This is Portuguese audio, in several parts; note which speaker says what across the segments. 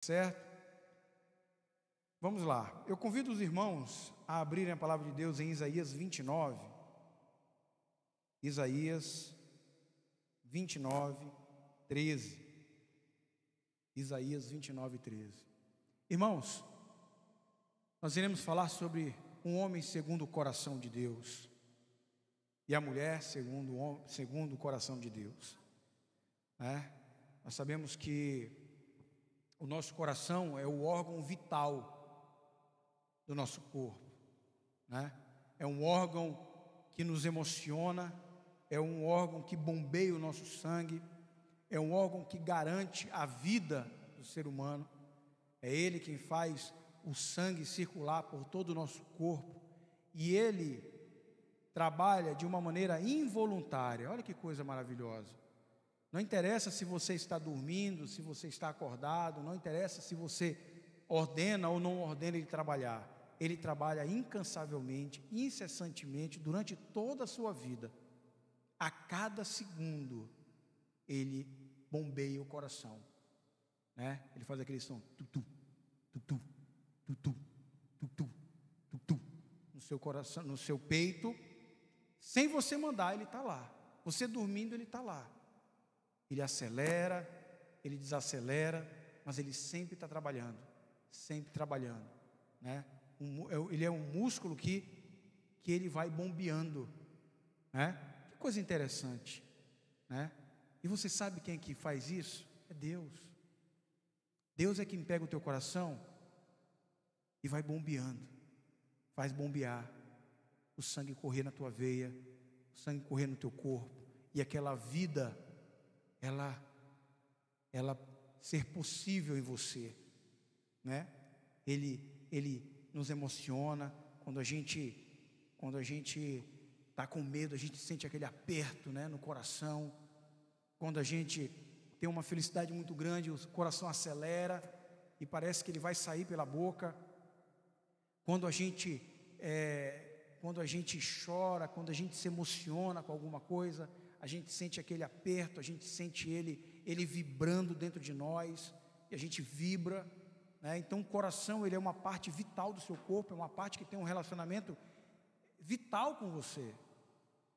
Speaker 1: Certo? Vamos lá. Eu convido os irmãos a abrirem a palavra de Deus em Isaías 29. Isaías 29, 13. Isaías 29, 13. Irmãos, nós iremos falar sobre um homem segundo o coração de Deus e a mulher segundo o coração de Deus. Nós sabemos que o nosso coração é o órgão vital do nosso corpo, É um órgão que nos emociona, é um órgão que bombeia o nosso sangue, é um órgão que garante a vida do ser humano. É ele quem faz o sangue circular por todo o nosso corpo, e ele trabalha de uma maneira involuntária. Olha que coisa maravilhosa. Não interessa se você está dormindo, se você está acordado, não interessa se você ordena ou não ordena ele trabalhar. Ele trabalha incansavelmente, incessantemente, durante toda a sua vida. A cada segundo, ele bombeia o coração, Ele faz aquele som, tutu, tutu, tutu, tutu, tutu, no seu coração, no seu peito. Sem você mandar, ele está lá. Você dormindo, ele está lá. Ele acelera, ele desacelera, mas ele sempre está trabalhando, Ele é um músculo que ele vai bombeando, Que coisa interessante, E você sabe quem é que faz isso? É Deus. Deus é quem pega o teu coração e vai bombeando, faz bombear o sangue correr na tua veia, o sangue correr no teu corpo, e aquela vida ela ser possível em você, Ele nos emociona. Quando a gente está com medo, a gente sente aquele aperto, no coração. Quando a gente tem uma felicidade muito grande, o coração acelera e parece que ele vai sair pela boca. Quando a gente chora, quando a gente se emociona com alguma coisa, a gente sente aquele aperto, a gente sente ele vibrando dentro de nós, e a gente vibra, Então o coração, ele é uma parte vital do seu corpo, é uma parte que tem um relacionamento vital com você.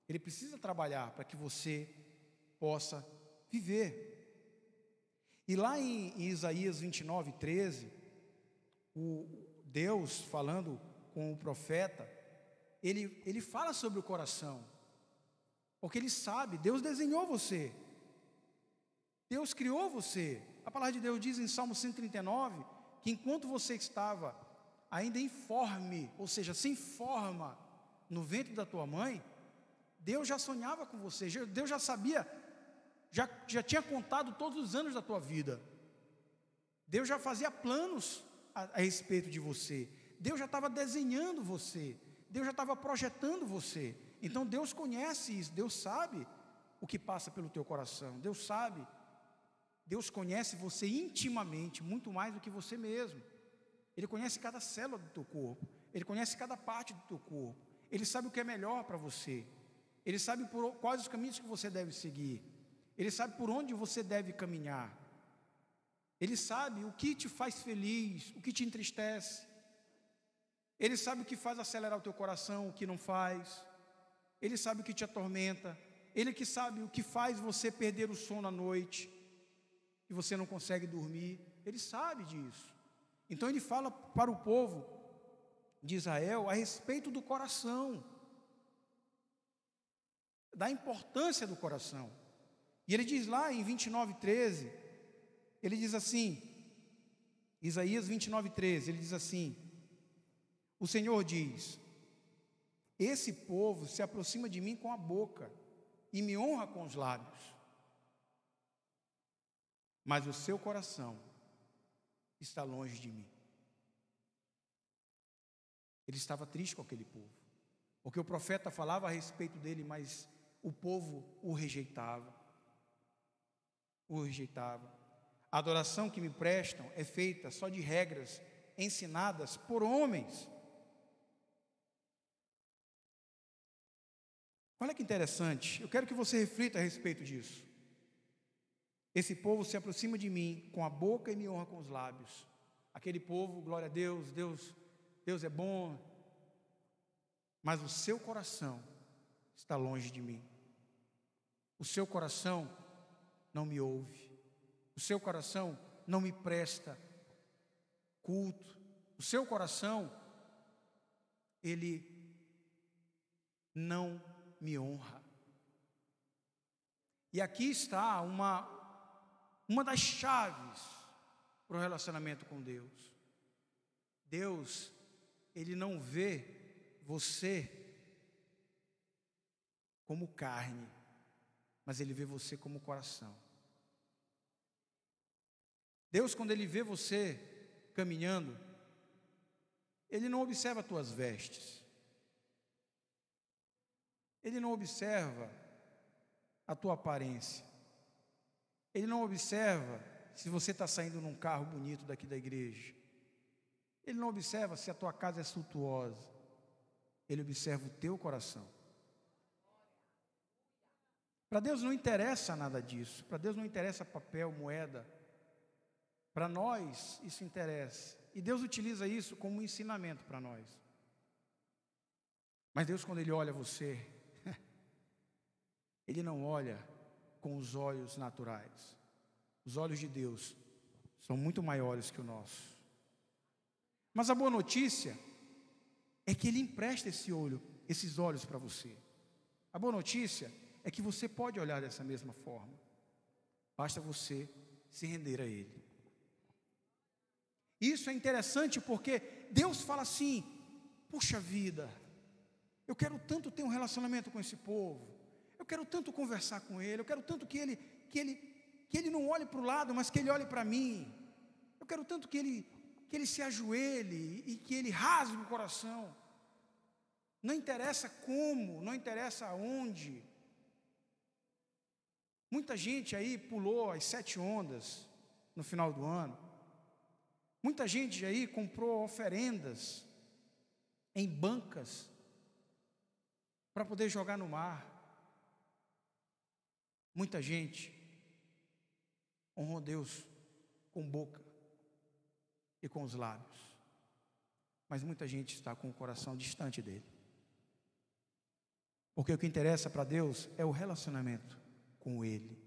Speaker 1: Ele precisa trabalhar para que você possa viver. E lá em Isaías 29, 13, o Deus falando com o profeta, ele fala sobre o coração, porque ele sabe. Deus desenhou você, Deus criou você. A palavra de Deus diz em Salmo 139, que enquanto você estava ainda informe, ou seja, sem forma, no ventre da tua mãe, Deus já sonhava com você, Deus já sabia, já tinha contado todos os anos da tua vida. Deus já fazia planos a respeito de você. Deus já estava desenhando você, Deus já estava projetando você. Então Deus conhece isso, Deus sabe o que passa pelo teu coração, Deus sabe. Deus conhece você intimamente, muito mais do que você mesmo. Ele conhece cada célula do teu corpo, Ele conhece cada parte do teu corpo. Ele sabe o que é melhor para você, Ele sabe quais os caminhos que você deve seguir, Ele sabe por onde você deve caminhar, Ele sabe o que te faz feliz, o que te entristece, Ele sabe o que faz acelerar o teu coração, o que não faz, Ele sabe o que te atormenta, Ele que sabe o que faz você perder o sono à noite, e você não consegue dormir. Ele sabe disso. Então ele fala para o povo de Israel a respeito do coração, da importância do coração. E ele diz lá em 29, 13, ele diz assim, Isaías 29, 13, ele diz assim: o Senhor diz: esse povo se aproxima de mim com a boca e me honra com os lábios, mas o seu coração está longe de mim. Ele estava triste com aquele povo, porque o profeta falava a respeito dele, mas o povo o rejeitava. A adoração que me prestam é feita só de regras ensinadas por homens. Olha que interessante, eu quero que você reflita a respeito disso. Esse povo se aproxima de mim com a boca e me honra com os lábios. Aquele povo, glória a Deus, Deus é bom, mas o seu coração está longe de mim. O seu coração não me ouve. O seu coração não me presta culto. O seu coração, ele não me honra. E aqui está uma das chaves para o relacionamento com Deus. Deus, ele não vê você como carne, mas ele vê você como coração. Deus, quando ele vê você caminhando, ele não observa as tuas vestes. Ele não observa a tua aparência. Ele não observa se você está saindo num carro bonito daqui da igreja. Ele não observa se a tua casa é suntuosa. Ele observa o teu coração. Para Deus não interessa nada disso. Para Deus não interessa papel, moeda. Para nós isso interessa. E Deus utiliza isso como um ensinamento para nós. Mas Deus, quando ele olha você, ele não olha com os olhos naturais. Os olhos de Deus são muito maiores que o nosso. Mas a boa notícia é que ele empresta esses olhos para você. A boa notícia é que você pode olhar dessa mesma forma. Basta você se render a ele. Isso é interessante porque Deus fala assim: puxa vida, eu quero tanto ter um relacionamento com esse povo. Eu quero tanto conversar com ele. Eu quero tanto que ele não olhe para o lado, mas que ele olhe para mim. Eu quero tanto que ele se ajoelhe e que ele rasgue o coração. Não interessa como, não interessa aonde. Muita gente aí pulou as 7 ondas no final do ano. Muita gente aí comprou oferendas em bancas para poder jogar no mar. Muita gente honrou Deus com boca e com os lábios, mas muita gente está com o coração distante dele. Porque o que interessa para Deus é o relacionamento com ele.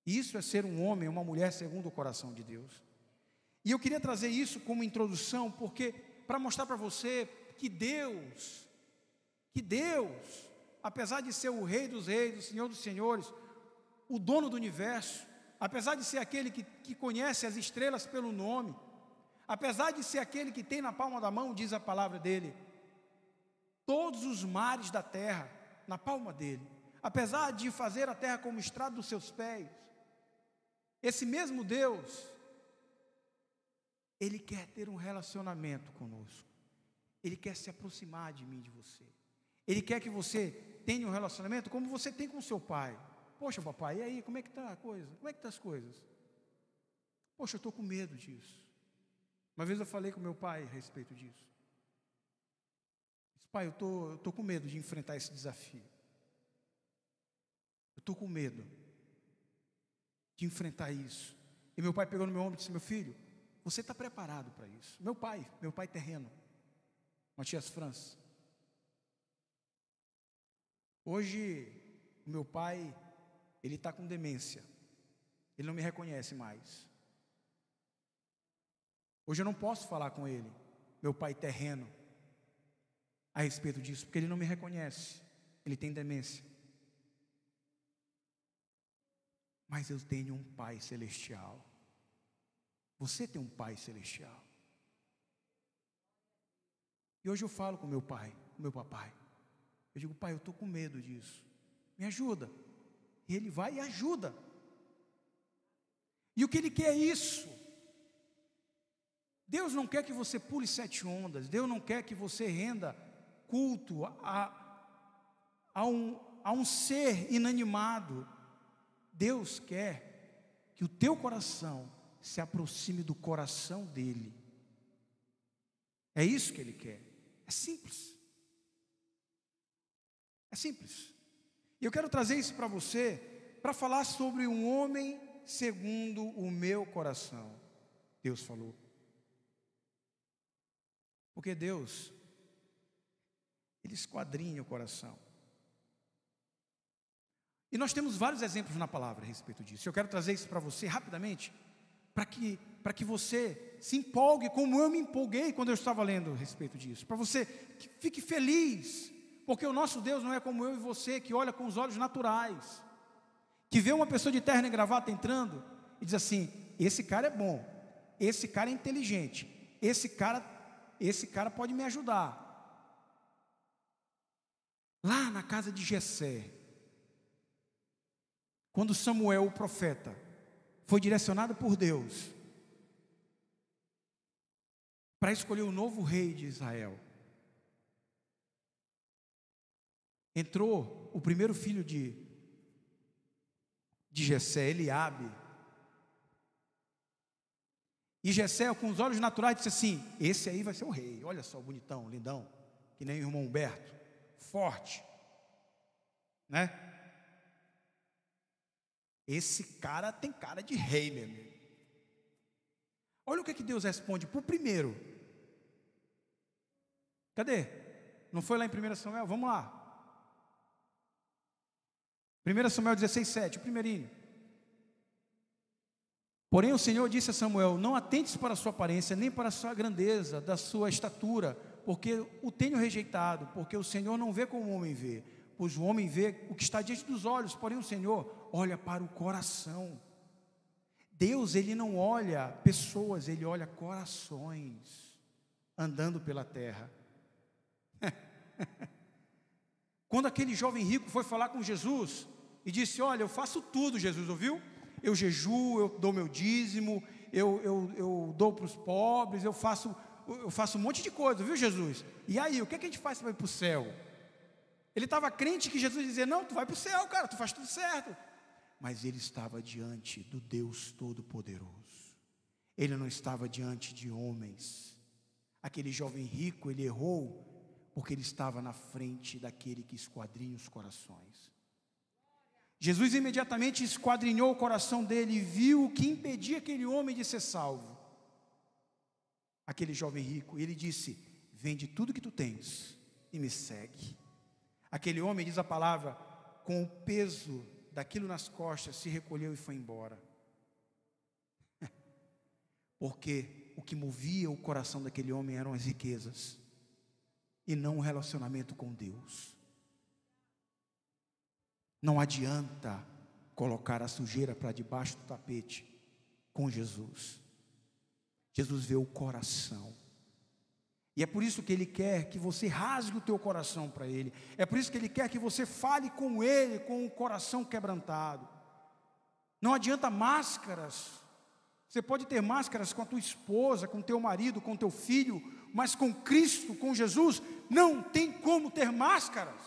Speaker 1: Isso é ser um homem, uma mulher segundo o coração de Deus. E eu queria trazer isso como introdução, porque para mostrar para você que Deus, apesar de ser o Rei dos Reis, o Senhor dos Senhores, o dono do universo, apesar de ser aquele que conhece as estrelas pelo nome, apesar de ser aquele que tem na palma da mão, diz a palavra dele, todos os mares da terra na palma dele, apesar de fazer a terra como estrado dos seus pés, esse mesmo Deus, ele quer ter um relacionamento conosco. Ele quer se aproximar de mim, de você. Ele quer que você tenha um relacionamento como você tem com o seu pai. Poxa, papai, e aí, como é que está a coisa? Como é que estão as coisas? Poxa, eu estou com medo disso. Uma vez eu falei com meu pai a respeito disso. Disse, pai, eu estou com medo de enfrentar esse desafio. Eu estou com medo de enfrentar isso. E meu pai pegou no meu ombro e disse, meu filho, você está preparado para isso? Meu pai terreno, Matias França. Hoje, o meu pai, ele está com demência. Ele não me reconhece mais. Hoje eu não posso falar com ele, meu pai terreno, a respeito disso, porque ele não me reconhece. Ele tem demência. Mas eu tenho um pai celestial. Você tem um pai celestial. E hoje eu falo com meu pai, com meu papai. Eu digo, pai, eu estou com medo disso. Me ajuda. E ele vai e ajuda. E o que ele quer é isso. Deus não quer que você pule 7 ondas. Deus não quer que você renda culto a um ser inanimado. Deus quer que o teu coração se aproxime do coração dele. É isso que ele quer. É simples. É simples. E eu quero trazer isso para você para falar sobre um homem segundo o meu coração. Deus falou. Porque Deus, Ele esquadrinha o coração. E nós temos vários exemplos na palavra a respeito disso. Eu quero trazer isso para você rapidamente, para que você se empolgue como eu me empolguei quando eu estava lendo a respeito disso. Para você que fique feliz, porque o nosso Deus não é como eu e você, que olha com os olhos naturais, que vê uma pessoa de terno e gravata entrando e diz assim: esse cara é bom, esse cara é inteligente, esse cara pode me ajudar. Lá na casa de Jessé, quando Samuel, o profeta, foi direcionado por Deus para escolher o novo rei de Israel, entrou o primeiro filho de Jessé, Eliabe. E Jessé, com os olhos naturais, disse assim: esse aí vai ser o rei. Olha só, bonitão, lindão, que nem o irmão Humberto, forte, né? Esse cara tem cara de rei, meu amigo. Olha o que Deus responde para o primeiro. Cadê? Não foi lá em 1 Samuel? Vamos lá. 1 Samuel 16:7, o primeirinho. Porém o Senhor disse a Samuel: não atentes para a sua aparência, nem para a sua grandeza, da sua estatura, porque o tenho rejeitado, porque o Senhor não vê como o homem vê, pois o homem vê o que está diante dos olhos, porém o Senhor olha para o coração. Deus, Ele não olha pessoas, Ele olha corações andando pela terra. Quando aquele jovem rico foi falar com Jesus e disse: olha, eu faço tudo, Jesus, ouviu? Eu jejuo, eu dou meu dízimo, eu dou para os pobres, eu faço um monte de coisa, viu, Jesus? E aí, o que a gente faz para ir para o céu? Ele estava crente que Jesus dizia: não, tu vai para o céu, cara, tu faz tudo certo. Mas ele estava diante do Deus Todo-Poderoso. Ele não estava diante de homens. Aquele jovem rico, ele errou porque ele estava na frente daquele que esquadrinha os corações. Jesus imediatamente esquadrinhou o coração dele e viu o que impedia aquele homem de ser salvo. Aquele jovem rico, ele disse: vende tudo que tu tens e me segue. Aquele homem, diz a palavra, com o peso daquilo nas costas, se recolheu e foi embora. Porque o que movia o coração daquele homem eram as riquezas e não o relacionamento com Deus. Não adianta colocar a sujeira para debaixo do tapete com Jesus. Jesus vê o coração. E é por isso que Ele quer que você rasgue o teu coração para Ele. É por isso que Ele quer que você fale com Ele, com o coração quebrantado. Não adianta máscaras. Você pode ter máscaras com a tua esposa, com o teu marido, com o teu filho, mas com Cristo, com Jesus, não tem como ter máscaras.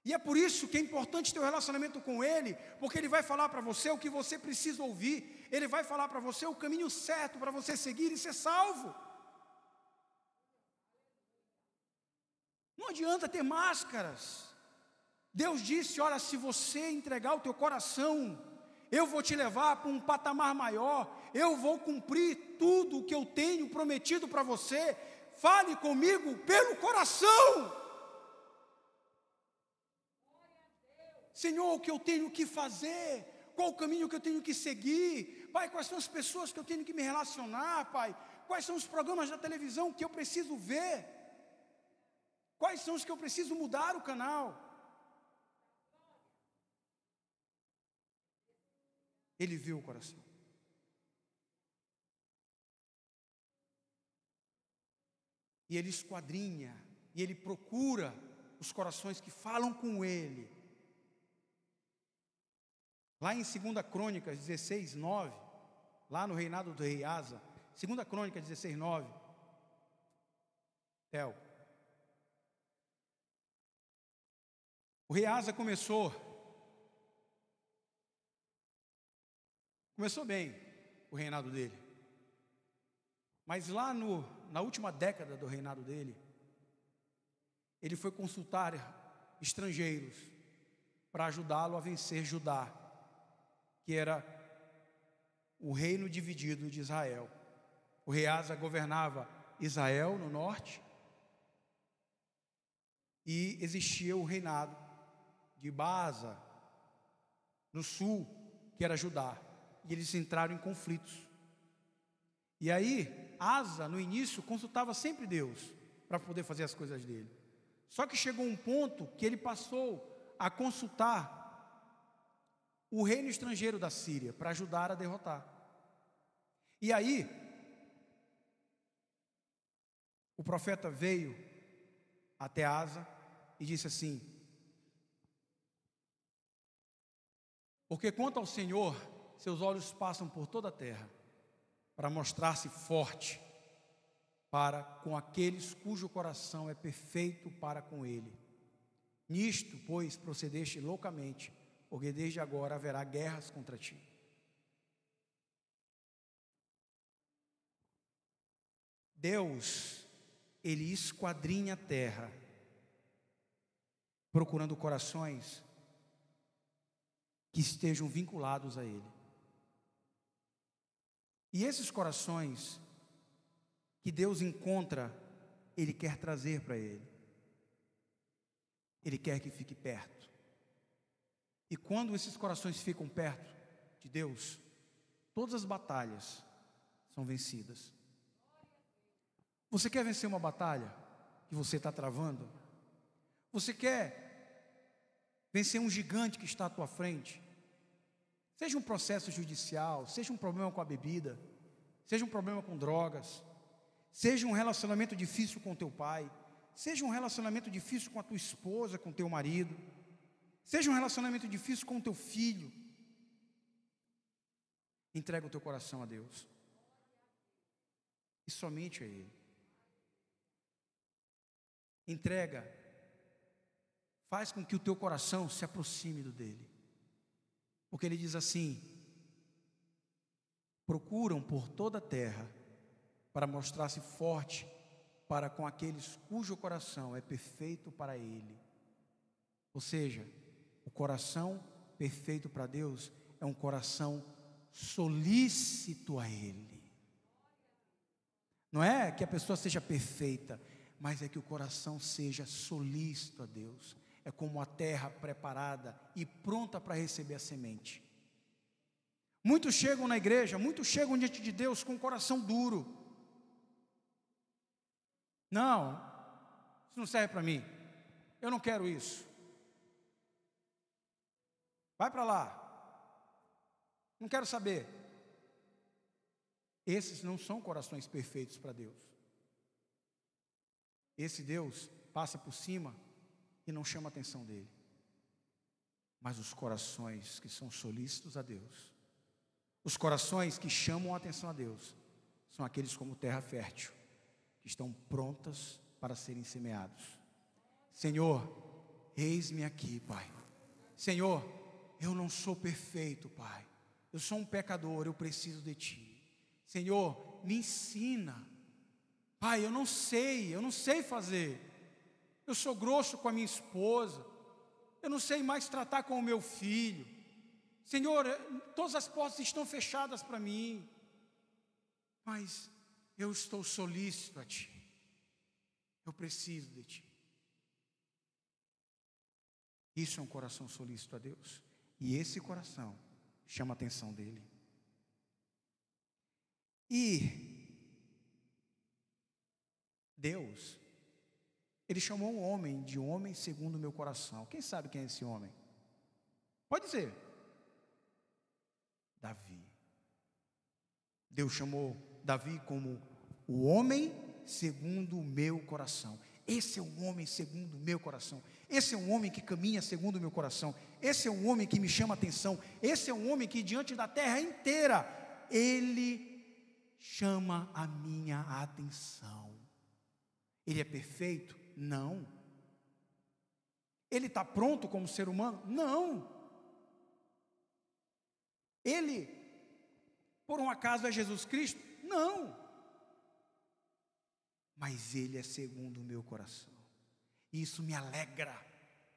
Speaker 1: E é por isso que é importante ter um relacionamento com Ele, porque Ele vai falar para você o que você precisa ouvir. Ele vai falar para você o caminho certo para você seguir e ser salvo. Não adianta ter máscaras. Deus disse: olha, se você entregar o teu coração, eu vou te levar para um patamar maior, eu vou cumprir tudo o que eu tenho prometido para você. Fale comigo pelo coração. Senhor, o que eu tenho que fazer? Qual o caminho que eu tenho que seguir? Pai, quais são as pessoas que eu tenho que me relacionar, Pai? Quais são os programas da televisão que eu preciso ver? Quais são os que eu preciso mudar o canal? Ele viu o coração. E Ele esquadrinha, e Ele procura os corações que falam com Ele. Lá em 2 Crônicas 16:9, lá no reinado do rei Asa, 2 Crônicas 16:9, o rei Asa começou bem o reinado dele, mas lá na última década do reinado dele, ele foi consultar estrangeiros, para ajudá-lo a vencer Judá, que era o reino dividido de Israel. O rei Asa governava Israel no norte, e existia o reinado de Baasa no sul, que era Judá, e eles entraram em conflitos. E aí, Asa, no início, consultava sempre Deus para poder fazer as coisas dele. Só que chegou um ponto que ele passou a consultar o reino estrangeiro da Síria para ajudar a derrotar. E aí, o profeta veio até Asa e disse assim: porque quanto ao Senhor, seus olhos passam por toda a terra, para mostrar-se forte para com aqueles cujo coração é perfeito para com Ele. Nisto, pois, procedeste loucamente, porque desde agora haverá guerras contra ti. Deus, Ele esquadrinha a terra, procurando corações que estejam vinculados a Ele. E esses corações que Deus encontra, Ele quer trazer para Ele. Ele quer que fique perto. E quando esses corações ficam perto de Deus, todas as batalhas são vencidas. Você quer vencer uma batalha que você está travando? Você quer vencer um gigante que está à tua frente? Seja um processo judicial, seja um problema com a bebida, seja um problema com drogas, seja um relacionamento difícil com teu pai, seja um relacionamento difícil com a tua esposa, com teu marido, seja um relacionamento difícil com o teu filho. Entrega o teu coração a Deus, e somente a Ele. Entrega, faz com que o teu coração se aproxime do dele, porque Ele diz assim: procuram por toda a terra para mostrar-se forte para com aqueles cujo coração é perfeito para Ele. Ou seja, o coração perfeito para Deus é um coração solícito a Ele. Não é que a pessoa seja perfeita, mas é que o coração seja solícito a Deus. É como a terra preparada e pronta para receber a semente. Muitos chegam na igreja, muitos chegam diante de Deus com o coração duro. Não, isso não serve para mim. Eu não quero isso. Vai para lá. Não quero saber. Esses não são corações perfeitos para Deus. Esse Deus passa por cima e não chama a atenção dele. Mas os corações que são solícitos a Deus, os corações que chamam a atenção a Deus, são aqueles como terra fértil, que estão prontas para serem semeados. Senhor, eis-me aqui, Pai. Senhor, eu não sou perfeito, Pai. Eu sou um pecador, eu preciso de Ti. Senhor, me ensina. Pai, eu não sei fazer. Eu sou grosso com a minha esposa. Eu não sei mais tratar com o meu filho. Senhor, todas as portas estão fechadas para mim. Mas eu estou solícito a Ti. Eu preciso de Ti. Isso é um coração solícito a Deus. E esse coração chama a atenção dEle. E Deus, Ele chamou um homem de homem segundo o meu coração. Quem sabe quem é esse homem? Pode dizer. Davi. Deus chamou Davi como o homem segundo o meu coração. Esse é um homem segundo o meu coração. Esse é um homem que caminha segundo o meu coração. Esse é um homem que me chama a atenção. Esse é um homem que diante da terra inteira, ele chama a minha atenção. Ele é perfeito? Não. Ele está pronto como ser humano? Não. Ele, por um acaso, é Jesus Cristo? Não. Mas Ele é segundo o meu coração. E isso me alegra.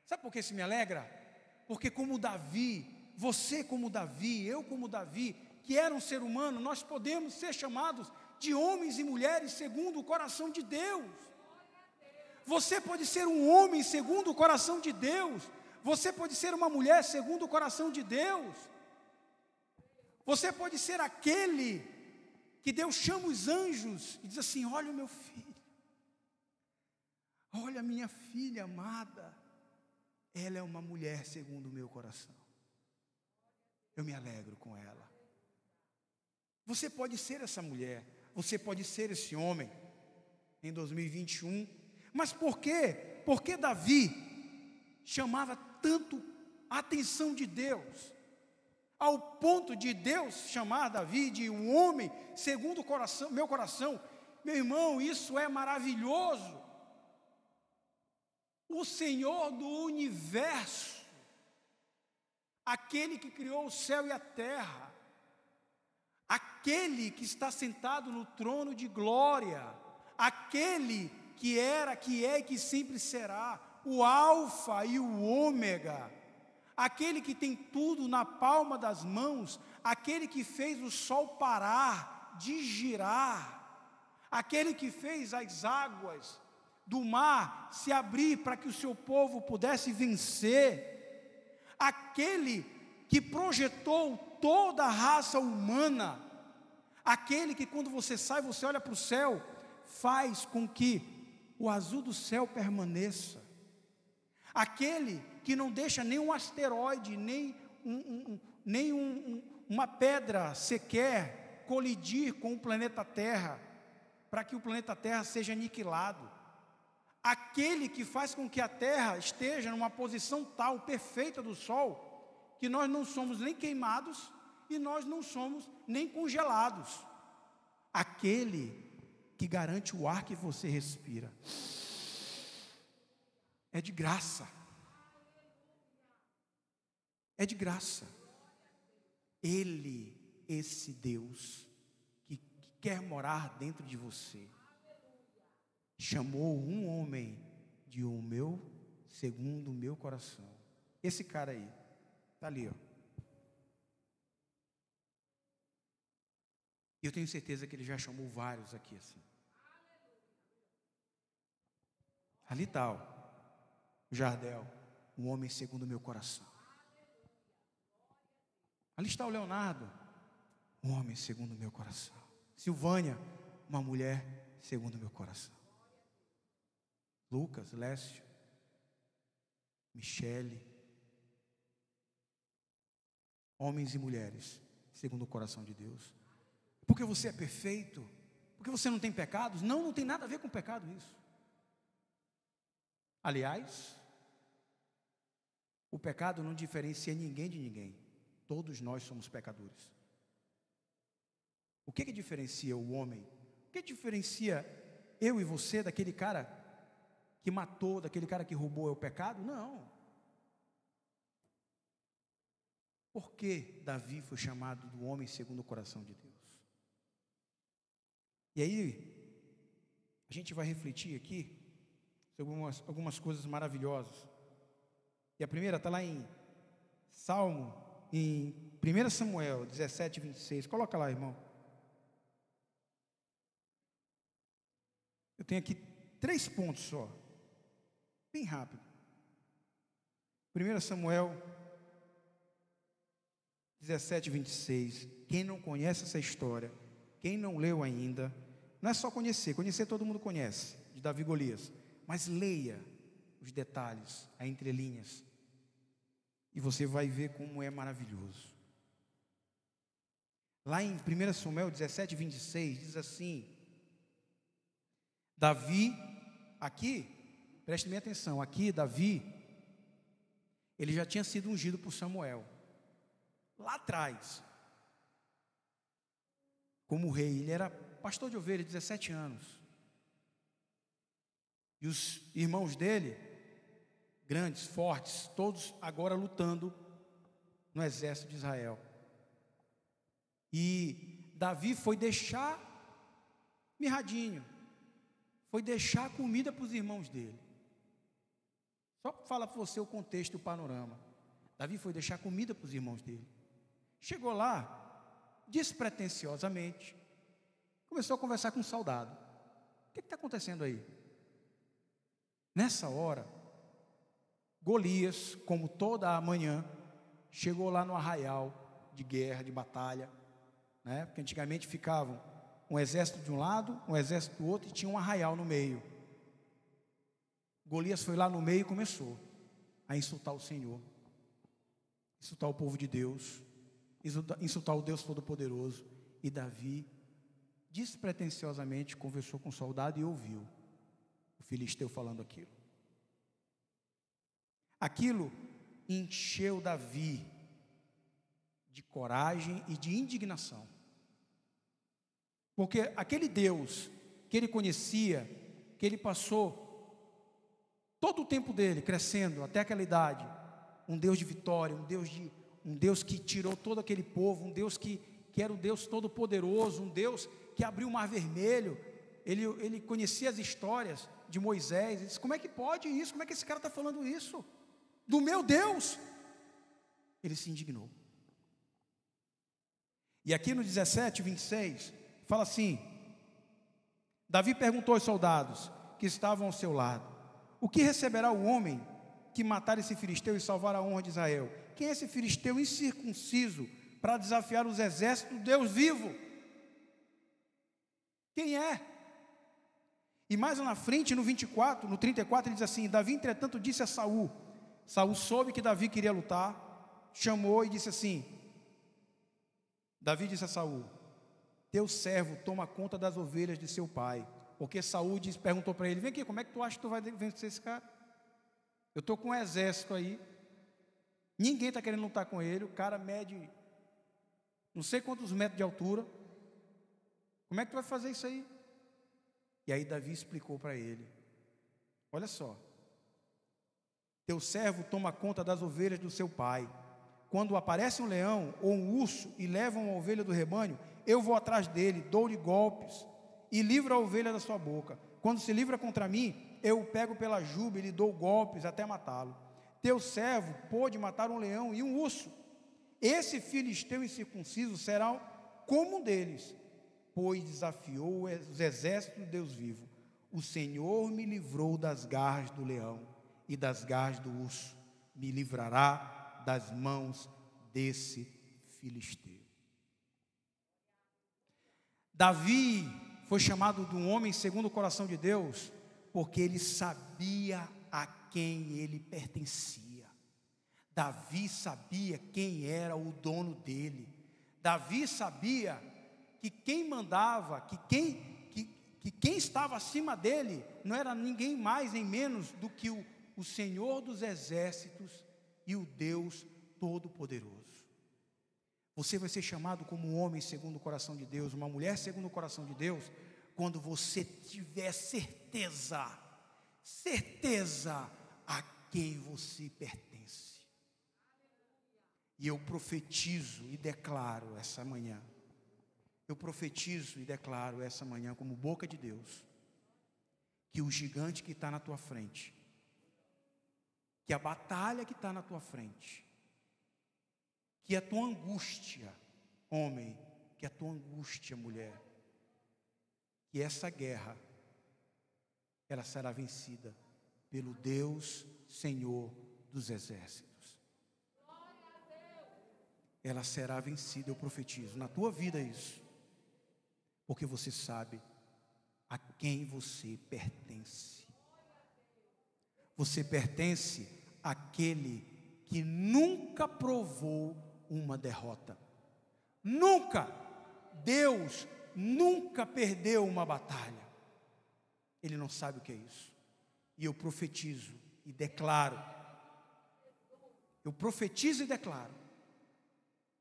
Speaker 1: Sabe por que isso me alegra? porque como Davi, você como Davi, eu como Davi, que era um ser humano, nós podemos ser chamados de homens e mulheres segundo o coração de Deus. Você pode ser um homem segundo o coração de Deus. Você pode ser uma mulher segundo o coração de Deus. Você pode ser aquele que Deus chama os anjos e diz assim: olha o meu filho, olha a minha filha amada, ela é uma mulher segundo o meu coração, eu me alegro com ela. Você pode ser essa mulher, você pode ser esse homem em 2021, mas por quê? Porque Davi chamava tanto a atenção de Deus, ao ponto de Deus chamar Davi de um homem segundo o coração, meu coração. Meu irmão, isso é maravilhoso. O Senhor do universo, aquele que criou o céu e a terra, aquele que está sentado no trono de glória, aquele que era, que é e que sempre será, o Alfa e o Ômega, aquele que tem tudo na palma das mãos, aquele que fez o sol parar de girar, aquele que fez as águas do mar se abrir para que o seu povo pudesse vencer, aquele que projetou toda a raça humana, aquele que quando você sai, você olha para o céu, faz com que o azul do céu permaneça, aquele que não deixa nenhum asteroide, nem uma pedra sequer colidir com o planeta Terra, para que o planeta Terra seja aniquilado, aquele que faz com que a Terra esteja numa posição tal, perfeita do Sol, que nós não somos nem queimados e nós não somos nem congelados, aquele que garante o ar que você respira, é de graça, é de graça. Ele, esse Deus que quer morar dentro de você, chamou um homem de o meu, segundo o meu coração. Esse cara aí, está ali, ó. Eu tenho certeza que ele já chamou vários aqui assim. Ali está, ó, o Jardel, um homem segundo o meu coração. Ali está o Leonardo, um homem segundo o meu coração. Silvânia, uma mulher segundo o meu coração. Lucas, Lécio, Michele, homens e mulheres segundo o coração de Deus. Porque você é perfeito? Porque você não tem pecados? Não, não tem nada a ver com pecado isso. Aliás, o pecado não diferencia ninguém de ninguém. Todos nós somos pecadores. O que diferencia o homem? O que diferencia eu e você daquele cara que matou, daquele cara que roubou? É o pecado? Não. Por que Davi foi chamado do homem segundo o coração de Deus? E aí, a gente vai refletir aqui sobre algumas coisas maravilhosas. E a primeira está lá em em 1 Samuel 17, 26. Coloca lá, irmão. Eu tenho aqui 3 pontos só, bem rápido. 1 Samuel 17, 26. Quem não conhece essa história, quem não leu ainda, não é só conhecer todo mundo conhece, de Davi e Golias, mas leia os detalhes, as entrelinhas, e você vai ver como é maravilhoso. Lá em 1 Samuel 17, 26, diz assim: Davi, aqui, preste bem atenção, aqui Davi, ele já tinha sido ungido por Samuel, lá atrás, como rei. Ele era pastor de ovelhas, 17 anos, e os irmãos dele, grandes, fortes, todos agora lutando no exército de Israel. E Davi foi deixar mirradinho, foi deixar comida para os irmãos dele. Só fala para você o contexto e o panorama. Davi foi deixar comida para os irmãos dele. Chegou lá, despretensiosamente, começou a conversar com um soldado. O que está acontecendo aí? Nessa hora, Golias, como toda a manhã, chegou lá no arraial de guerra, de batalha, né? Porque antigamente ficavam um exército de um lado, um exército do outro, e tinha um arraial no meio. Golias foi lá no meio e começou a insultar o Senhor, insultar o povo de Deus, insultar o Deus Todo-Poderoso. E Davi, despretensiosamente, conversou com o soldado e ouviu o filisteu falando aquilo. Aquilo encheu Davi de coragem e de indignação, porque aquele Deus que ele conhecia, que ele passou todo o tempo dele crescendo até aquela idade, um Deus de vitória, um Deus que tirou todo aquele povo, um Deus que era o Deus Todo-Poderoso, um Deus que abriu o Mar Vermelho. Ele conhecia as histórias de Moisés. Ele disse: como é que pode isso? Como é que esse cara está falando isso? Do meu Deus! Ele se indignou. E aqui no 17, 26, fala assim: Davi perguntou aos soldados que estavam ao seu lado: o que receberá o homem que matar esse filisteu e salvar a honra de Israel? Quem é esse filisteu incircunciso para desafiar os exércitos do Deus vivo? Quem é? E mais lá na frente, no 24, no 34, ele diz assim: Davi, entretanto, disse a Saul. Saul soube que Davi queria lutar, chamou e disse assim: Davi disse a Saul: teu servo toma conta das ovelhas de seu pai. Porque Saul perguntou para ele: vem aqui, como é que tu acha que tu vai vencer esse cara? Eu estou com um exército aí, ninguém está querendo lutar com ele, o cara mede não sei quantos metros de altura, como é que tu vai fazer isso aí? E aí Davi explicou para ele: olha só, teu servo toma conta das ovelhas do seu pai. Quando aparece um leão ou um urso e leva uma ovelha do rebanho, eu vou atrás dele, dou-lhe golpes e livro a ovelha da sua boca. Quando se livra contra mim, eu o pego pela juba e lhe dou golpes até matá-lo. Teu servo pôde matar um leão e um urso. Esse filisteu incircunciso será como um deles, pois desafiou os exércitos do Deus vivo. O Senhor me livrou das garras do leão e das garras do urso, me livrará das mãos desse filisteu. Davi foi chamado de um homem segundo o coração de Deus, porque ele sabia a quem ele pertencia. Davi sabia quem era o dono dele. Davi sabia que quem mandava, que quem estava acima dele não era ninguém mais nem menos do que o Senhor dos exércitos e o Deus Todo-Poderoso. Você vai ser chamado como um homem segundo o coração de Deus, uma mulher segundo o coração de Deus, quando você tiver certeza a quem você pertence. E eu profetizo e declaro essa manhã, como boca de Deus, que o gigante que está na tua frente, que a batalha que está na tua frente, que a tua angústia, homem, que a tua angústia, mulher, que essa guerra, ela será vencida pelo Deus Senhor dos exércitos. Ela será vencida, eu profetizo, na tua vida isso, porque você sabe a quem você pertence. Você pertence àquele que nunca provou uma derrota. Nunca. Deus nunca perdeu uma batalha. Ele não sabe o que é isso. E eu profetizo e declaro.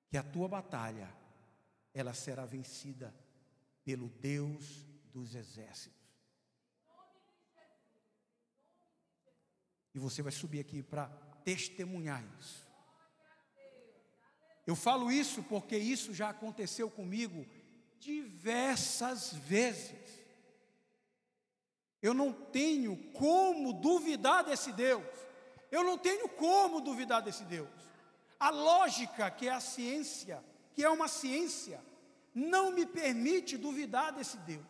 Speaker 1: Que a tua batalha, ela será vencida pelo Deus dos exércitos. E você vai subir aqui para testemunhar isso. Eu falo isso porque isso já aconteceu comigo diversas vezes. Eu não tenho como duvidar desse Deus. A lógica, que é a ciência, que é uma ciência, não me permite duvidar desse Deus.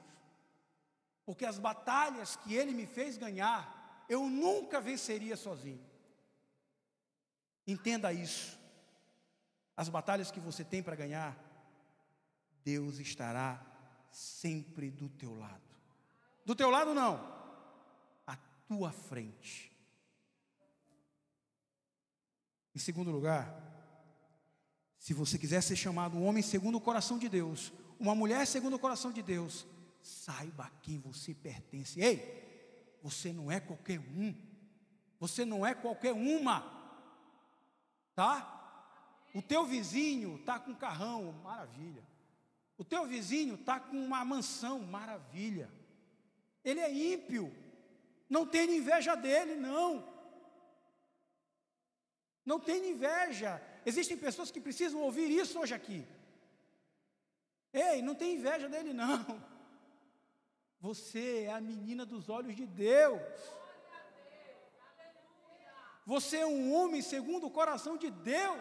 Speaker 1: Porque as batalhas que Ele me fez ganhar, eu nunca venceria sozinho. Entenda isso. As batalhas que você tem para ganhar, Deus estará sempre do teu lado. Do teu lado não, à tua frente. Em segundo lugar, se você quiser ser chamado um homem segundo o coração de Deus, uma mulher segundo o coração de Deus, saiba a quem você pertence. Ei, você não é qualquer um, você não é qualquer uma, tá? O teu vizinho está com um carrão, maravilha. O teu vizinho está com uma mansão, maravilha. Ele é ímpio, não tenha inveja dele, não. Não tenha inveja. Existem pessoas que precisam ouvir isso hoje aqui. Ei, não tenha inveja dele, não. Você é a menina dos olhos de Deus. Você é um homem segundo o coração de Deus.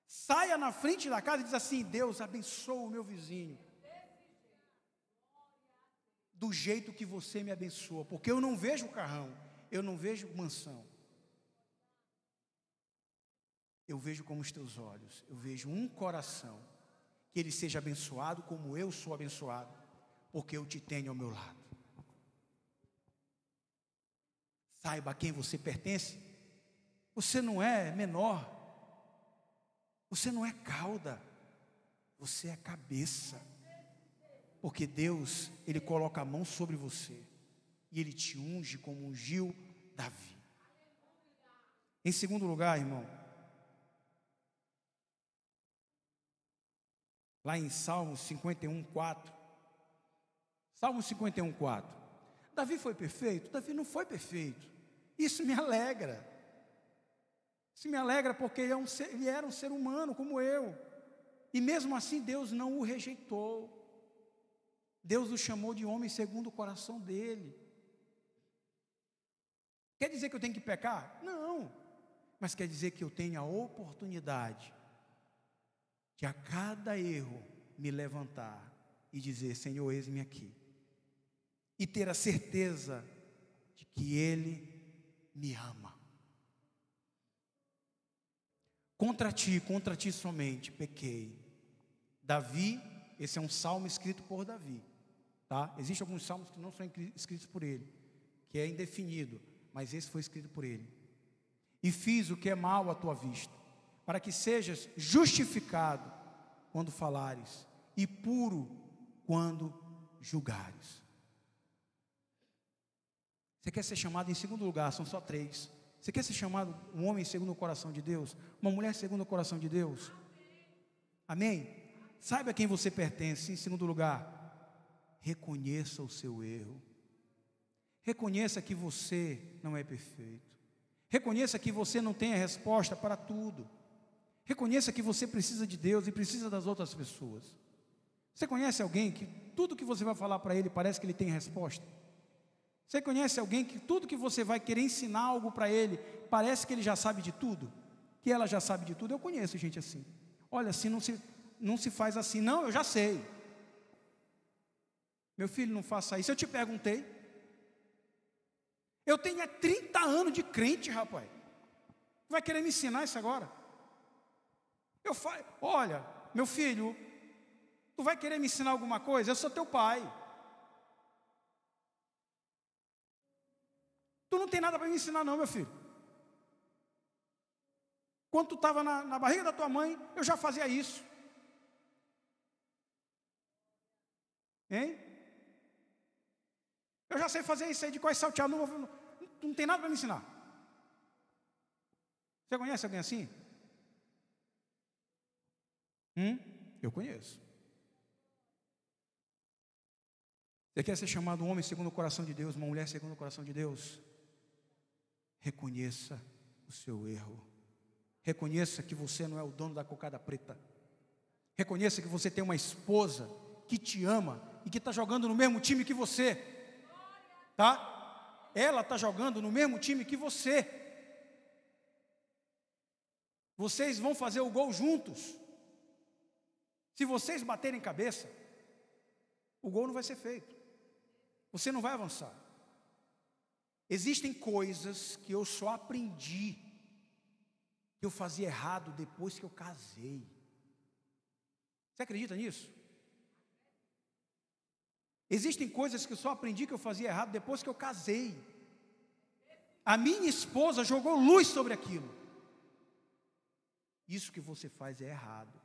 Speaker 1: Saia na frente da casa e diz assim: Deus, abençoa o meu vizinho do jeito que você me abençoa, porque eu não vejo carrão, eu não vejo mansão, eu vejo como os teus olhos, eu vejo um coração, que ele seja abençoado como eu sou abençoado, porque eu te tenho ao meu lado. Saiba a quem você pertence. Você não é menor, você não é cauda, você é cabeça, porque Deus, Ele coloca a mão sobre você, e Ele te unge como ungiu Davi. Em segundo lugar, irmão, lá em Salmos 51:4, Salmos 51:4, Davi foi perfeito? Davi não foi perfeito, isso me alegra. Isso me alegra porque ele era um ser humano como eu. E mesmo assim Deus não o rejeitou. Deus o chamou de homem segundo o coração dele. Quer dizer que eu tenho que pecar? Não. Mas quer dizer que eu tenho a oportunidade de a cada erro me levantar e dizer: Senhor, eis-me aqui. E ter a certeza de que Ele me ama. Contra ti somente pequei. Davi, esse é um salmo escrito por Davi, tá? Existem alguns salmos que não são escritos por ele, que é indefinido, mas esse foi escrito por ele. E fiz o que é mal à tua vista, para que sejas justificado quando falares, e puro quando julgares. Você quer ser chamado em segundo lugar? São só 3. Você quer ser chamado um homem segundo o coração de Deus? Uma mulher segundo o coração de Deus? Amém? Saiba a quem você pertence. Em segundo lugar, reconheça o seu erro. Reconheça que você não é perfeito. Reconheça que você não tem a resposta para tudo. Reconheça que você precisa de Deus e precisa das outras pessoas. Você conhece alguém que tudo que você vai falar para ele parece que ele tem resposta? Você conhece alguém que tudo que você vai querer ensinar algo para ele, parece que ele já sabe de tudo? Que ela já sabe de tudo? Eu conheço gente assim. Olha, assim não se faz assim. Não, eu já sei. Meu filho, não faça isso. Eu te perguntei. Eu tenho 30 anos de crente, rapaz. Vai querer me ensinar isso agora? Olha, meu filho, tu vai querer me ensinar alguma coisa? Eu sou teu pai. Tu não tem nada para me ensinar não, meu filho. Quando tu estava na barriga da tua mãe, eu já fazia isso. Hein? Eu já sei fazer isso aí de coisa salteada. Tu não tem nada para me ensinar. Você conhece alguém assim? Eu conheço. Você quer ser chamado um homem segundo o coração de Deus, uma mulher segundo o coração de Deus? Reconheça o seu erro. Reconheça que você não é o dono da cocada preta. Reconheça que você tem uma esposa que te ama e que está jogando no mesmo time que você. Tá? Ela está jogando no mesmo time que você. Vocês vão fazer o gol juntos. Se vocês baterem cabeça, o gol não vai ser feito. Você não vai avançar. Existem coisas que eu só aprendi que eu fazia errado depois que eu casei. Você acredita nisso? Existem coisas que eu só aprendi que eu fazia errado depois que eu casei. A minha esposa jogou luz sobre aquilo. Isso que você faz é errado.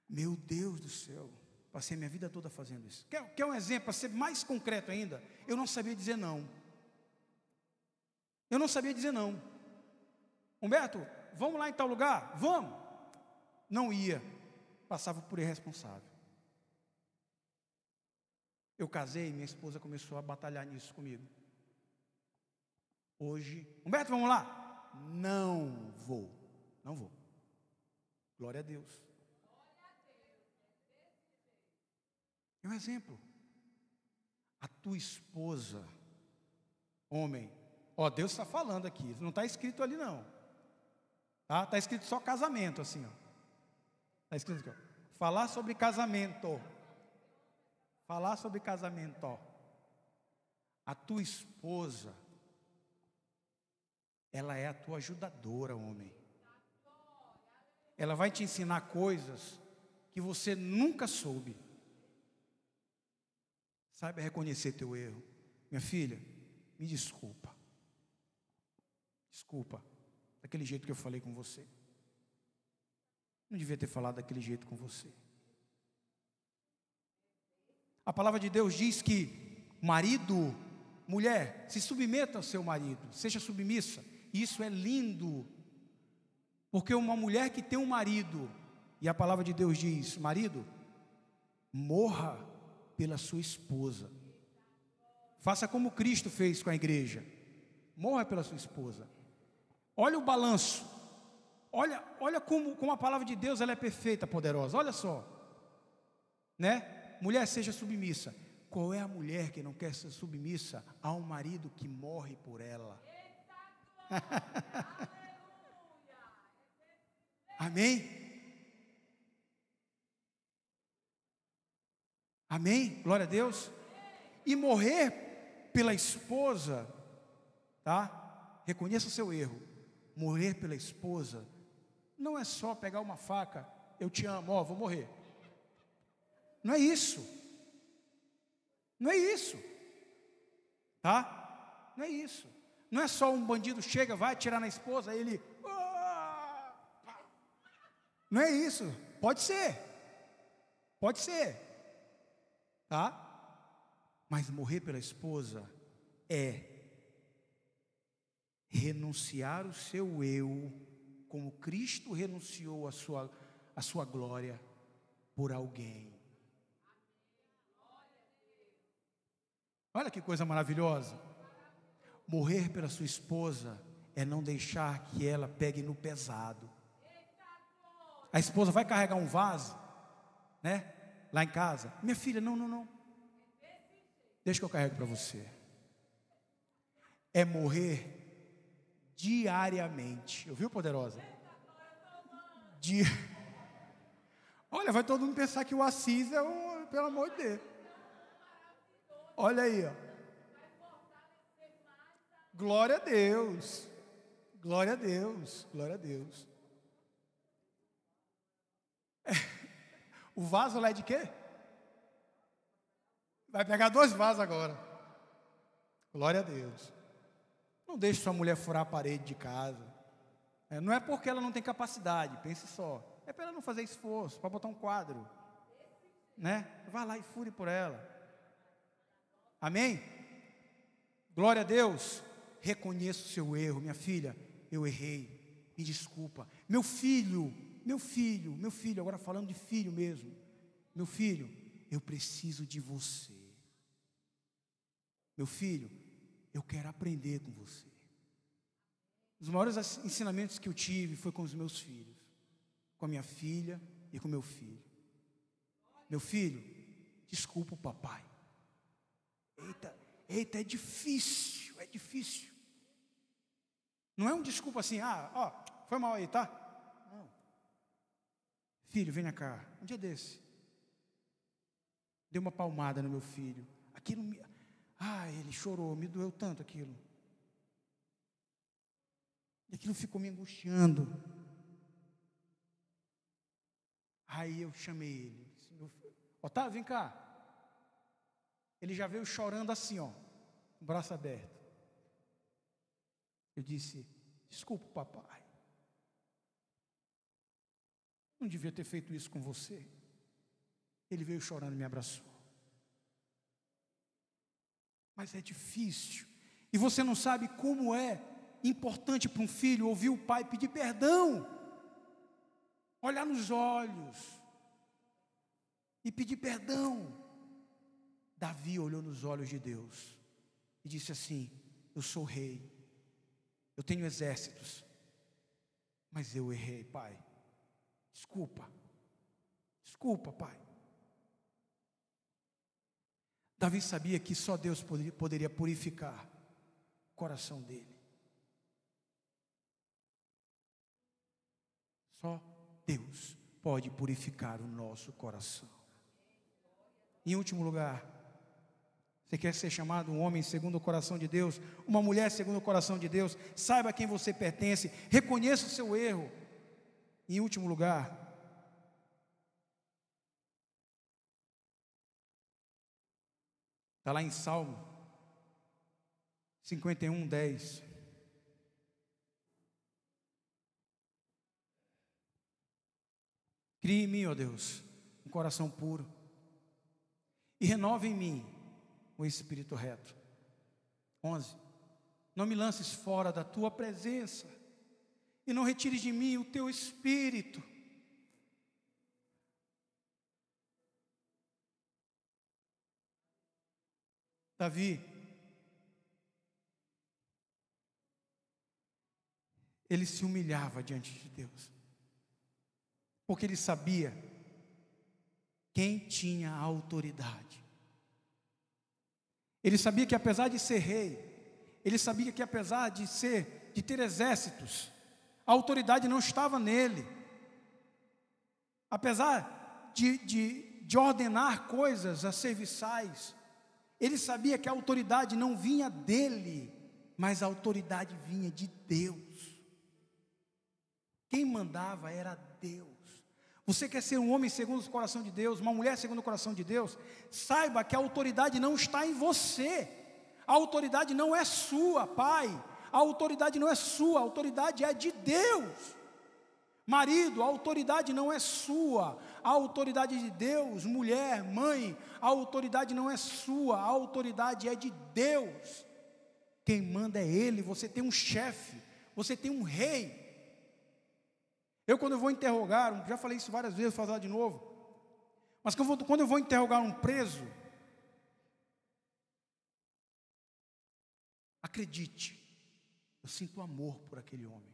Speaker 1: Meu Deus do céu, passei minha vida toda fazendo isso. Quer um exemplo, para ser mais concreto ainda? Eu não sabia dizer não. Eu não sabia dizer não. Humberto, vamos lá em tal lugar? Vamos. Não ia. Passava por irresponsável. Eu casei, minha esposa começou a batalhar nisso comigo. Hoje, Humberto, vamos lá? Não vou. Não vou. Glória a Deus. É um exemplo. A tua esposa, homem, ó, Deus está falando aqui, não está escrito ali não. Tá? Está escrito só casamento, assim, ó. Está escrito aqui, ó. Falar sobre casamento. Falar sobre casamento, ó. A tua esposa, ela é a tua ajudadora, homem. Ela vai te ensinar coisas que você nunca soube. Saiba reconhecer teu erro. Minha filha, me desculpa. Desculpa, daquele jeito que eu falei com você. Não devia ter falado daquele jeito com você. A palavra de Deus diz que marido, mulher, se submeta ao seu marido, seja submissa. Isso é lindo, porque uma mulher que tem um marido, e a palavra de Deus diz, marido, morra pela sua esposa. Faça como Cristo fez com a igreja. Morra pela sua esposa. Olha o balanço. Olha como a palavra de Deus ela é perfeita, poderosa. Olha só. Né? Mulher, seja submissa. Qual é a mulher que não quer ser submissa a um marido que morre por ela? Amém? Amém? Glória a Deus. E morrer pela esposa, tá? Reconheça o seu erro. Morrer pela esposa não é só pegar uma faca, eu te amo, ó, vou morrer. Não é isso. Não é isso. Tá? Não é isso. Não é só um bandido chega, vai atirar na esposa, aí ele... Não é isso. Pode ser. Pode ser. Tá? Mas morrer pela esposa é renunciar o seu eu, como Cristo renunciou a sua glória por alguém. Olha que coisa maravilhosa. Morrer pela sua esposa é não deixar que ela pegue no pesado. A esposa vai carregar um vaso, né? Lá em casa. Minha filha, não. Deixa que eu carrego para você. É morrer diariamente. Ouviu, poderosa? Olha, vai todo mundo pensar que o Assis é um, pelo amor de Deus. Olha aí, ó. Glória a Deus. Glória a Deus. Glória a Deus. O vaso lá é de quê? Vai pegar 2 vasos agora. Glória a Deus. Não deixe sua mulher furar a parede de casa. Não é porque ela não tem capacidade, pense só. É para ela não fazer esforço, para botar um quadro. Né? Vá lá e fure por ela. Amém? Glória a Deus. Reconheça o seu erro, minha filha. Eu errei, me desculpa. Meu filho, agora falando de filho mesmo. Meu filho, eu preciso de você. Meu filho, eu quero aprender com você. Os maiores ensinamentos que eu tive foi com os meus filhos, com a minha filha e com meu filho. Meu filho, desculpa o papai. Eita, é difícil. Não é um desculpa assim, foi mal aí, tá? filho, venha cá. Um dia desse, deu uma palmada no meu filho. Aquilo me... ele chorou, me doeu tanto aquilo. E aquilo ficou me angustiando. Aí eu chamei ele. Otávio, vem cá. Ele já veio chorando assim, ó, com o braço aberto. Eu disse, desculpa, papai. Não devia ter feito isso com você. Ele veio chorando e me abraçou. Mas é difícil. E você não sabe como é importante para um filho ouvir o pai pedir perdão. Olhar nos olhos e pedir perdão. Davi olhou nos olhos de Deus e disse assim: eu sou rei, eu tenho exércitos, mas eu errei, pai. Desculpa, pai. Davi sabia que só Deus poderia purificar o coração dele. Só Deus pode purificar o nosso coração. Em último lugar, você quer ser chamado um homem segundo o coração de Deus, uma mulher segundo o coração de Deus? Saiba a quem você pertence, reconheça o seu erro. Em último lugar, está lá em Salmo 51, 10. Crie em mim, ó Deus, um coração puro, e renova em mim o espírito reto. 11. Não me lances fora da tua presença, e não retires de mim o teu espírito. Davi, ele se humilhava diante de Deus, porque ele sabia quem tinha a autoridade. Ele sabia que apesar de ser rei, ele sabia que apesar de ter exércitos, a autoridade não estava nele. Apesar de ordenar coisas a serviçais, ele sabia que a autoridade não vinha dele, mas a autoridade vinha de Deus. Quem mandava era Deus. Você quer ser um homem segundo o coração de Deus, uma mulher segundo o coração de Deus? Saiba que a autoridade não está em você. A autoridade não é sua, pai. A autoridade não é sua, a autoridade é de Deus. Marido, a autoridade não é sua, a autoridade é de Deus. Mulher, mãe, a autoridade não é sua, a autoridade é de Deus. Quem manda é Ele. Você tem um chefe, você tem um rei. Quando eu vou interrogar, já falei isso várias vezes, vou falar de novo, mas quando eu vou interrogar um preso, acredite, eu sinto amor por aquele homem,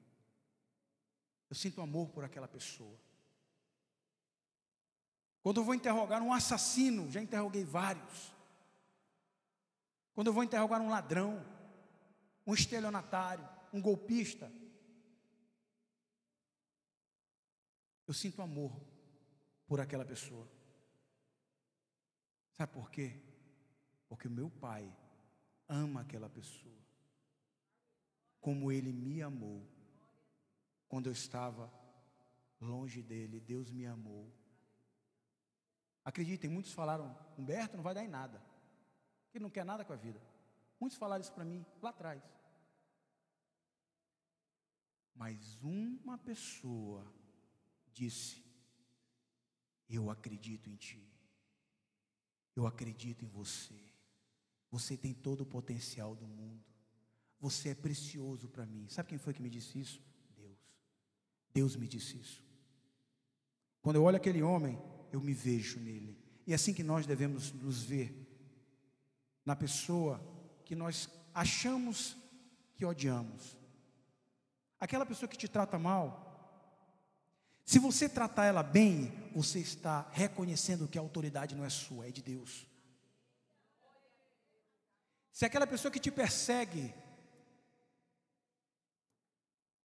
Speaker 1: eu sinto amor por aquela pessoa. Quando eu vou interrogar um assassino, já interroguei vários. Quando eu vou interrogar um ladrão, um estelionatário, um golpista, eu sinto amor por aquela pessoa. Sabe por quê? Porque o meu pai ama aquela pessoa, como ele me amou. Quando eu estava longe dele, Deus me amou. Acreditem, muitos falaram: Humberto não vai dar em nada, ele não quer nada com a vida. Muitos falaram isso para mim lá atrás. Mas uma pessoa disse: eu acredito em ti, eu acredito em você, você tem todo o potencial do mundo, você é precioso para mim. Sabe quem foi que me disse isso? Deus me disse isso. Quando eu olho aquele homem, eu me vejo nele. E é assim que nós devemos nos ver, na pessoa que nós achamos que odiamos. Aquela pessoa que te trata mal, se você tratar ela bem, você está reconhecendo que a autoridade não é sua, é de Deus. Se aquela pessoa que te persegue,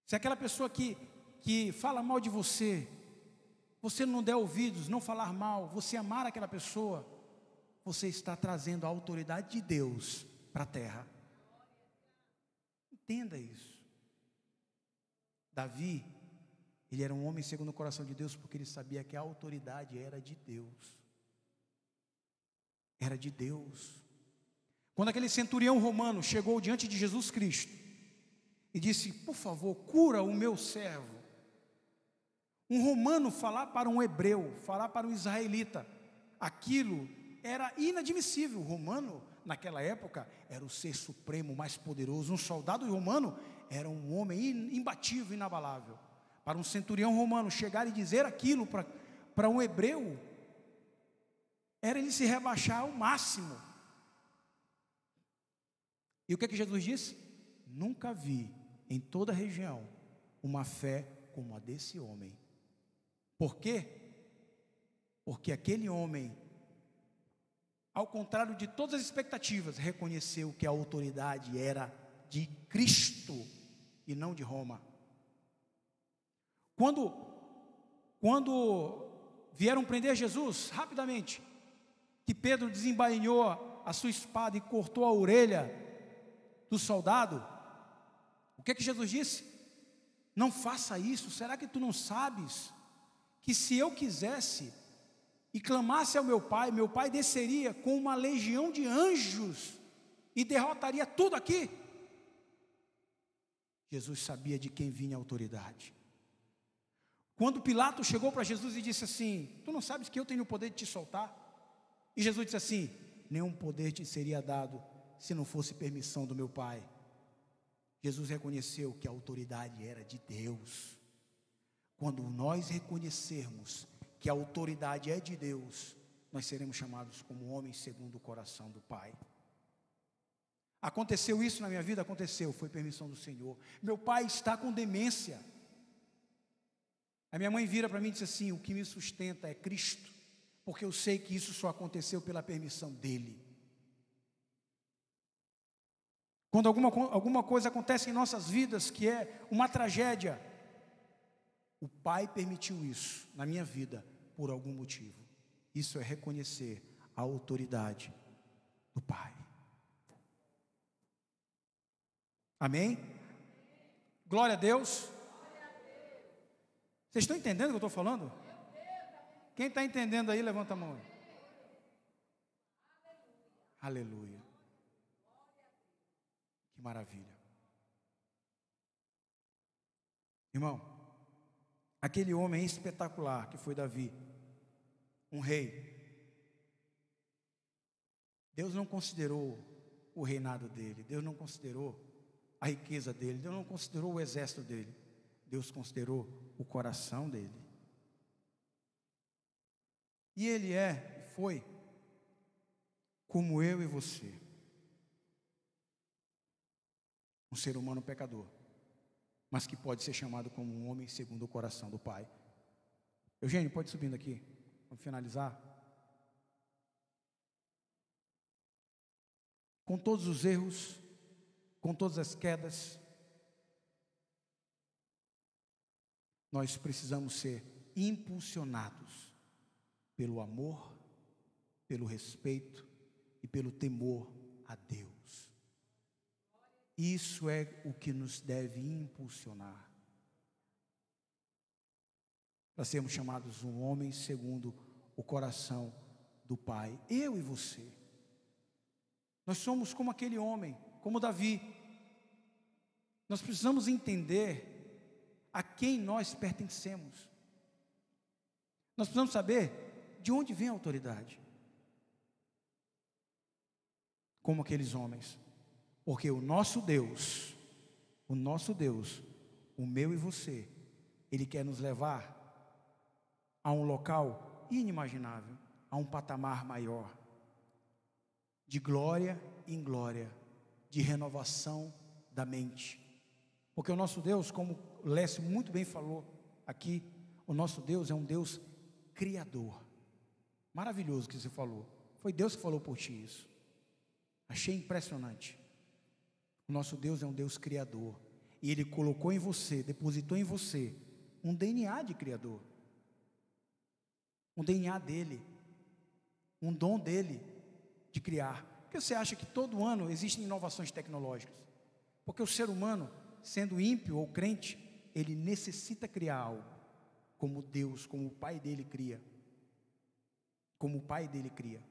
Speaker 1: se aquela pessoa que fala mal de você, você não der ouvidos, não falar mal, você amar aquela pessoa, você está trazendo a autoridade de Deus para a terra. Entenda isso. Davi, ele era um homem segundo o coração de Deus, porque ele sabia que a autoridade era de Deus. Era de Deus. Quando aquele centurião romano chegou diante de Jesus Cristo e disse: por favor, cura o meu servo. Um romano falar para um hebreu, falar para um israelita, aquilo era inadmissível. O romano, naquela época, era o ser supremo, mais poderoso. Um soldado romano era um homem imbatível, inabalável. Para um centurião romano chegar e dizer aquilo para um hebreu, era ele se rebaixar ao máximo. E o que é que Jesus disse? Nunca vi em toda a região uma fé como a desse homem. Por quê? Porque aquele homem, ao contrário de todas as expectativas, reconheceu que a autoridade era de Cristo e não de Roma. Quando vieram prender Jesus, rapidamente, que Pedro desembainhou a sua espada e cortou a orelha do soldado, o que é que Jesus disse? Não faça isso. Será que tu não sabes que se eu quisesse e clamasse ao meu Pai desceria com uma legião de anjos e derrotaria tudo aqui? Jesus sabia de quem vinha a autoridade. Quando Pilatos chegou para Jesus e disse assim: tu não sabes que eu tenho o poder de te soltar? E Jesus disse assim: nenhum poder te seria dado se não fosse permissão do meu Pai. Jesus reconheceu que a autoridade era de Deus. Quando nós reconhecermos que a autoridade é de Deus, nós seremos chamados como homens segundo o coração do Pai. Aconteceu isso na minha vida? Aconteceu, foi permissão do Senhor. Meu pai está com demência. A minha mãe vira para mim e diz assim: o que me sustenta é Cristo, porque eu sei que isso só aconteceu pela permissão dEle. Quando alguma coisa acontece em nossas vidas que é uma tragédia, o Pai permitiu isso na minha vida por algum motivo. Isso é reconhecer a autoridade do Pai. Amém? Glória a Deus. Vocês estão entendendo o que eu estou falando? Quem está entendendo aí, levanta a mão. Aleluia. Que maravilha. Irmão, aquele homem espetacular que foi Davi, um rei, Deus não considerou o reinado dele, Deus não considerou a riqueza dele, Deus não considerou o exército dele, Deus considerou o coração dele. E ele foi como eu e você, um ser humano pecador, mas que pode ser chamado como um homem segundo o coração do Pai. Eugênio, pode ir subindo aqui, vamos finalizar. Com todos os erros, com todas as quedas, nós precisamos ser impulsionados pelo amor, pelo respeito e pelo temor a Deus. Isso é o que nos deve impulsionar para sermos chamados um homem segundo o coração do Pai. Eu e você, nós somos como aquele homem, como Davi. Nós precisamos entender a quem nós pertencemos. Nós precisamos saber de onde vem a autoridade, como aqueles homens. Porque o nosso Deus, o meu e você, Ele quer nos levar a um local inimaginável, a um patamar maior, de glória em glória, de renovação da mente. Porque o nosso Deus, como o Lécio muito bem falou aqui, o nosso Deus é um Deus criador. Maravilhoso que você falou. Foi Deus que falou por ti isso. Achei impressionante. O nosso Deus é um Deus criador. E Ele colocou em você, depositou em você um DNA de criador. um DNA dele, um dom dele de criar. Por que você acha que todo ano existem inovações tecnológicas? Porque o ser humano, sendo ímpio ou crente, ele necessita criar algo, como Deus, como o Pai dele cria. Como o Pai dele cria.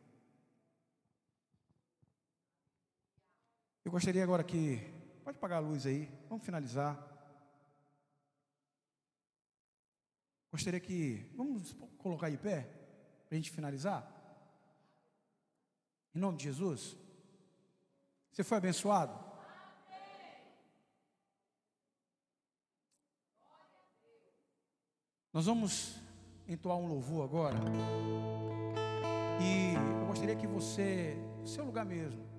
Speaker 1: Eu gostaria agora que, pode apagar a luz aí, vamos finalizar. Gostaria que, vamos colocar de pé, para a gente finalizar. Em nome de Jesus. Você foi abençoado? Nós vamos entoar um louvor agora. E eu gostaria que você, no seu lugar mesmo,